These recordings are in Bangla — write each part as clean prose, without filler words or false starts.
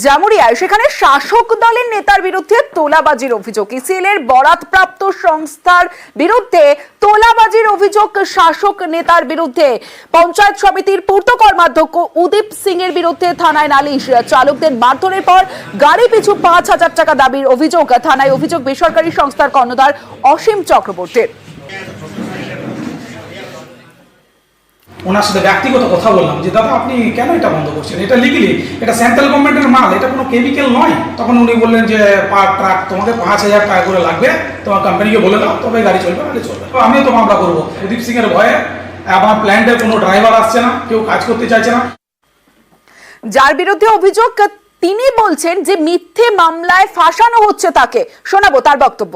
জামুরিয়ায় সেখানে শাসক দলের নেতার বিরুদ্ধে তোলাবাজির অভিযোগ। ইসিএলের বরাতপ্রাপ্ত সংস্থার বিরুদ্ধে তোলাবাজির অভিযোগ শাসক নেতার বিরুদ্ধে। পঞ্চায়েত সমিতির পূর্ত কর্মাধ্যক্ষ উদীপ সিং এর বিরুদ্ধে থানায় নালিশ। চালকদের মারধরের পর গাড়ি পিছু ৫,০০০ টাকা দাবির অভিযোগ। থানায় অভিযোগ বেসরকারি সংস্থার কর্ণধার অসীম চক্রবর্তীর। ওনার সাথে ব্যক্তিগত কথা বললাম যে দাদা আপনি কেন এটা বন্ধ করছেন, এটা লিগেলি, এটা সেন্ট্রাল গভর্নমেন্টের মাল, এটা কোনো কেমিক্যাল নয়। তখন উনি বললেন যে পার ট্রাক তোমাকে ৫,০০০ টাকা করে লাগবে, তোমার কোম্পানিকে বলে দাও, তবে গাড়ি চলবে, গাড়ি চলবে। তো আমিও তো মামলা করবো উদীপ সিং এর ভয়ে। আমার প্ল্যান্টের কোনো ড্রাইভার আসছে না, কেউ কাজ করতে চাইছে না। যার বিরুদ্ধে অভিযোগ তিনি বলছেন যে মিথ্যে মামলায় ফাঁসানো হচ্ছে তাকে। শোনাবো তার বক্তব্য।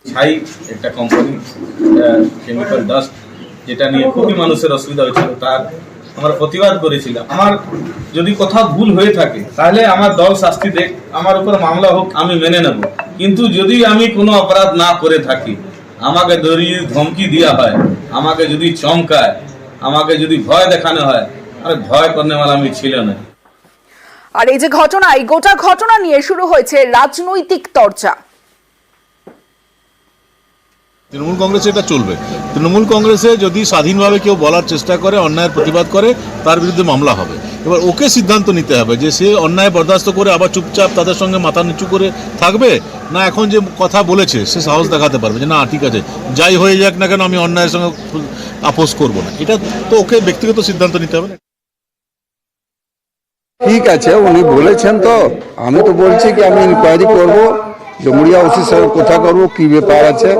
ছাই একটা কোম্পানি কেমিক্যাল ডাস্ট, যেটা নিয়ে খুবই মানুষের অসুবিধা হয়েছিল, তার আমরা প্রতিবাদ করেছিলাম। আমার যদি কোথাও ভুল হয়ে থাকে তাহলে আমার দল শাস্তি দেখ, আমার উপর মামলা হোক, আমি মেনে নেব। কিন্তু যদি আমি কোনো অপরাধ না করে থাকি, আমাকে যদি ধমকি দেওয়া হয়, আমাকে যদি চমকায়, আমাকে যদি ভয় দেখানো হয়, আরে ভয় করনেওয়ালা আমি ছিল না। আর এই যে ঘটনা, এই গোটা ঘটনা নিয়ে শুরু হয়েছে রাজনৈতিক চর্চা। তৃণমূল কংগ্রেসে এটা চলবে। তৃণমূল কংগ্রেসে যদি স্বাধীনভাবে কেউ বলার চেষ্টা করে, অন্যায়ের প্রতিবাদ করে, তার বিরুদ্ধে মামলা হবে। এবার ওকে সিদ্ধান্ত নিতে হবে যে সে অন্যায় বরদাস্ত করে আবার চুপচাপ তাদের সঙ্গে মাথা নিচু করে থাকবে, না এখন যে কথা বলেছে সে সাহস দেখাতে পারবে যে না ঠিক আছে, যাই হয়ে যাক না কেন আমি অন্যায়ের সঙ্গে আপোষ করব না। এটা তো ওকে ব্যক্তিগত সিদ্ধান্ত নিতে হবে। ঠিক আছে, উনি বলেছেন, তো আমি তো বলছি কি আমি ইনকোয়ারি করবো, জামুরিয়া ওসির সঙ্গে কথা করবো কি ব্যাপার আছে।